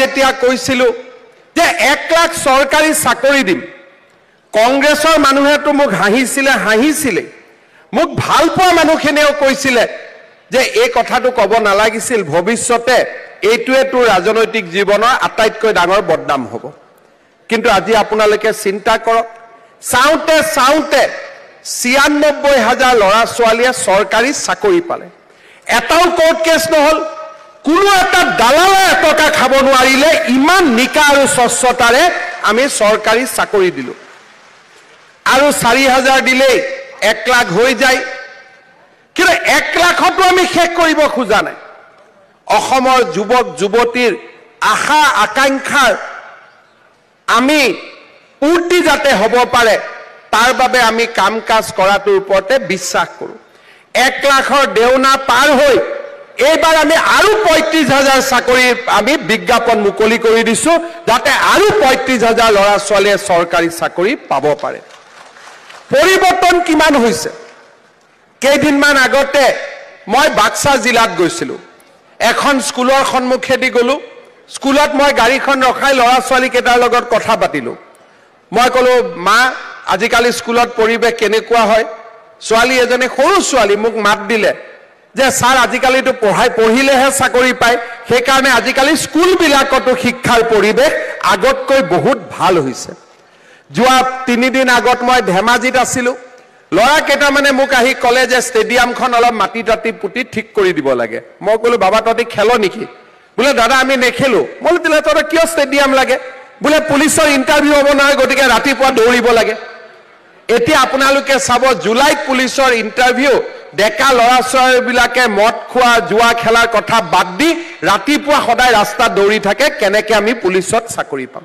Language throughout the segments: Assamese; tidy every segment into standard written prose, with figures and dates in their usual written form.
যেতিয়া কৈছিলোঁ যে 1 লাখ চৰকাৰী চাকৰি দিম, কংগ্ৰেছৰ মানুহেতো মোক হাঁহিছিলে, মোক ভাল পোৱা মানুহখিনিয়েও কৈছিলে যে এই কথাটো ক'ব নালাগিছিল, ভৱিষ্যতে এইটোৱে তোৰ ৰাজনৈতিক জীৱনৰ আটাইতকৈ ডাঙৰ বদনাম হ'ব। কিন্তু আজি আপোনালোকে চিন্তা কৰক, চাওঁতে 96,000 ল'ৰা ছোৱালীয়ে চৰকাৰী চাকৰি পালে, এটাও কোৰ্ট কেছ নহ'ল, কোনো এটা দালালে এটকা খাব নোৱাৰিলে, ইমান নিকা আৰু স্বচ্ছতাৰে আমি চৰকাৰী চাকৰি দিলোঁ। আৰু 4,000 দিলেই 1 লাখ হৈ যায়, কিন্তু 1 লাখতো আমি শেষ কৰিব খোজা নাই। অসমৰ যুৱক যুৱতীৰ আশা আকাংক্ষাৰ আমি পূৰ্তি যাতে হ'ব পাৰে, তাৰ বাবে আমি কাম কাজ কৰাটোৰ ওপৰতে বিশ্বাস কৰোঁ। 1 লাখৰ দেওনা পাৰ হৈ এইবাৰ আমি আৰু 35,000 চাকৰি আমি বিজ্ঞাপন মুকলি কৰি দিছোঁ, যাতে আৰু 35,000 ল'ৰা ছোৱালীয়ে চৰকাৰী চাকৰি পাব পাৰে। পৰিৱৰ্তন কিমান হৈছে? কেইদিনমান আগতে মই বাক্সা জিলাত গৈছিলোঁ, এখন স্কুলৰ সন্মুখেদি গ'লোঁ। স্কুলত মই গাড়ীখন ৰখাই ল'ৰা ছোৱালীকেইটাৰ লগত কথা পাতিলোঁ। মই ক'লোঁ, মা আজিকালি স্কুলত পৰিৱেশ কেনেকুৱা হয়? ছোৱালী এজনী, সৰু ছোৱালী, মোক মাত দিলে যে ছাৰ আজিকালিতো পঢ়িলেহে চাকৰি পায়, সেইকাৰণে আজিকালি স্কুলবিলাকতো শিক্ষাৰ পৰিৱেশ আগতকৈ বহুত ভাল হৈছে। যোৱা 3 দিন আগত মই ধেমাজিত আছিলোঁ, ল'ৰা কেইটামানে মোক আহি ক'লে যে ষ্টেডিয়ামখন অলপ মাটি টাটি পুতি ঠিক কৰি দিব লাগে। মই ক'লোঁ, বাবা তহঁতি খেল নেকি? বোলে দাদা আমি নেখেলোঁ। মই বোলো তেলে তহঁতৰ কিয় ষ্টেডিয়াম লাগে? বোলে পুলিচৰ ইণ্টাৰভিউ হ'ব নহয়, গতিকে ৰাতিপুৱা দৌৰিব লাগে। এতিয়া আপোনালোকে চাব, জুলাইত পুলিচৰ ইণ্টাৰভিউ, ডেকা ল'ৰা ছোৱালীবিলাকে মদ খোৱা জুৱা খেলাৰ কথা বাদ দি ৰাতিপুৱা সদায় ৰাস্তাত দৌৰি থাকে, কেনেকৈ আমি পুলিচত চাকৰি পাম।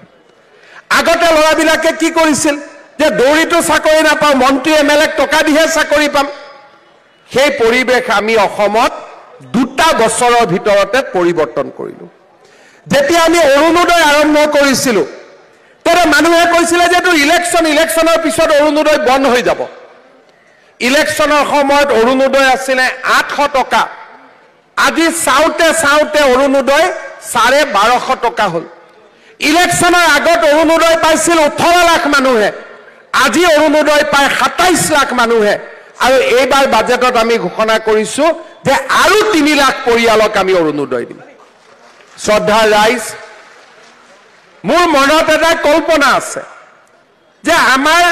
আগতে ল'ৰাবিলাকে কি কৰিছিল যে দৌৰিটো চাকৰি নাপাওঁ, মন্ত্ৰী MLA টকা দিহে চাকৰি পাম। সেই পৰিৱেশ আমি অসমত 2 বছৰৰ ভিতৰতে পৰিৱৰ্তন কৰিলোঁ। যেতিয়া আমি অৰুণোদয় আৰম্ভ কৰিছিলোঁ, তেতিয়া মানুহে কৈছিলে যে এইটো ইলেকশ্যনৰ পিছত অৰুণোদয় বন্ধ হৈ যাব। ইলেকশ্যনৰ সময়ত অৰুণোদয় আছিলে 800 টকা, আজি চাওঁতে অৰুণোদয় 1250 টকা হ'ল। ইলেকশ্যনৰ আগত অৰুণোদয় পাইছিল 18 লাখ মানুহে, আজি অৰুণোদয় পায় 27 লাখ মানুহে। আৰু এইবাৰ বাজেটত আমি ঘোষণা কৰিছোঁ যে আৰু 3 লাখ পৰিয়ালক আমি অৰুণোদয় দিম। শ্ৰদ্ধাৰ ৰাইজ, মোৰ মনত এটা কল্পনা আছে যে আমাৰ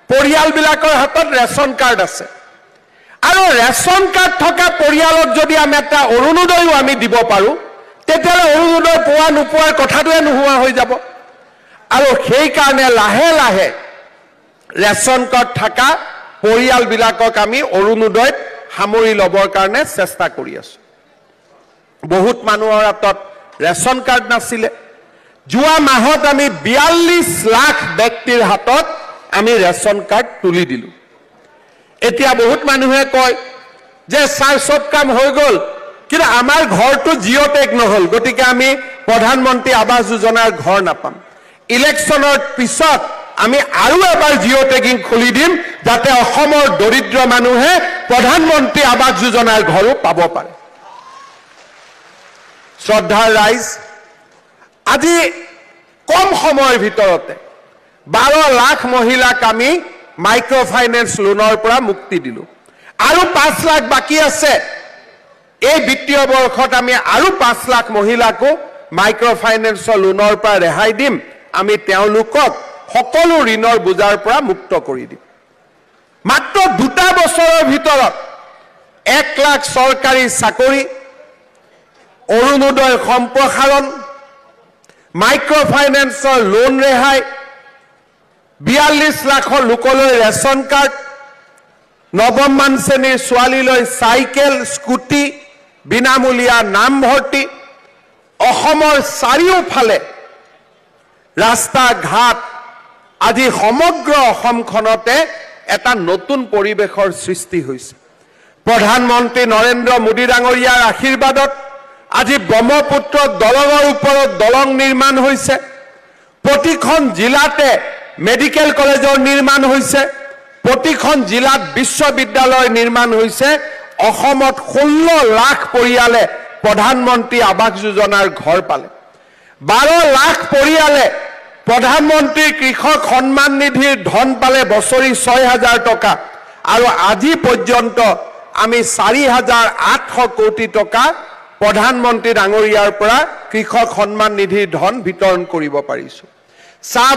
পৰিয়ালবিলাকৰ হাতত ৰেচন কাৰ্ড আছে, আৰু ৰেচন কাৰ্ড থকা পৰিয়ালক যদি আমি এটা অৰুণোদয়ো আমি দিব পাৰোঁ, তেতিয়াহ'লে অৰুণোদয় পোৱা নোপোৱাৰ কথাটোৱে নোহোৱা হৈ যাব। আৰু সেইকাৰণে লাহে লাহে ৰেচন কাৰ্ড থকা পৰিয়ালবিলাকক আমি অৰুণোদয়ত সামৰি ল'বৰ কাৰণে চেষ্টা কৰি আছোঁ। বহুত মানুহৰ হাতত ৰেচন কাৰ্ড নাছিলে। যোৱা মাহত আমি 42 লাখ ব্যক্তিৰ হাতত আমি ৰেচন কাৰ্ড তুলি দিলোঁ। এতিয়া বহুত মানুহে কয় যে ছাৰ চব কাম হৈ গ'ল, কিন্তু আমাৰ ঘৰটো জিঅ'টেক নহ'ল, গতিকে আমি প্ৰধানমন্ত্ৰী আৱাস যোজনাৰ ঘৰ নাপাম। ইলেকশ্যনৰ পিছত আমি আৰু এবাৰ জিঅ'টেকিং খুলি দিম, যাতে অসমৰ দৰিদ্ৰ মানুহে প্ৰধানমন্ত্ৰী আৱাস যোজনাৰ ঘৰো পাব পাৰে। শ্ৰদ্ধাৰ ৰাইজ, আজি কম সময়ৰ ভিতৰতে 12 লাখ মহিলাক আমি মাইক্ৰ' ফাইনেন্স লোনৰ পৰা মুক্তি দিলোঁ। আৰু 5 লাখ বাকী আছে। এই বিত্তীয় বৰ্ষত আমি আৰু 5 লাখ মহিলাকো মাইক্ৰ' ফাইনেন্সৰ লোনৰ পৰা ৰেহাই দিম। আমি তেওঁলোকক সকলো ঋণৰ বোজাৰ পৰা মুক্ত কৰি দিম। মাত্ৰ 2 বছৰৰ ভিতৰত 1 লাখ চৰকাৰী চাকৰি, অৰুণোদয় সম্প্ৰসাৰণ, মাইক্ৰ' ফাইনেন্সৰ লোন ৰেহাই, 42 লাখৰ লোকলৈ ৰেচন কাৰ্ড, নৱমমান শ্ৰেণীৰ ছোৱালীলৈ চাইকেল, স্কুটি, বিনামূলীয়া নামভৰ্তি, অসমৰ চাৰিওফালে ৰাস্তা ঘাট, আজি সমগ্ৰ অসমখনতে এটা নতুন পৰিৱেশৰ সৃষ্টি হৈছে। প্ৰধানমন্ত্ৰী নৰেন্দ্ৰ মোদী ডাঙৰীয়াৰ আশীৰ্বাদত আজি ব্ৰহ্মপুত্ৰ দলঙৰ ওপৰত দলং নিৰ্মাণ হৈছে। প্ৰতিখন জিলাতে মেডিকেল কলেজৰ নিৰ্মাণ হৈছে, প্ৰতিখন জিলাত বিশ্ববিদ্যালয় নিৰ্মাণ হৈছে। অসমত 16 লাখ পৰিয়ালে প্ৰধানমন্ত্ৰী আৱাস যোজনাৰ ঘৰ পালে। 12 লাখ পৰিয়ালে প্ৰধানমন্ত্ৰী কৃষক সন্মান নিধিৰ ধন পালে বছৰি 6,000 টকা আৰু আজি পৰ্যন্ত আমি 4,800 কোটি টকা প্ৰধানমন্ত্ৰী ডাঙৰীয়াৰ পৰা কৃষক সন্মান নিধিৰ ধন বিতৰণ কৰিব পাৰিছো। চাহ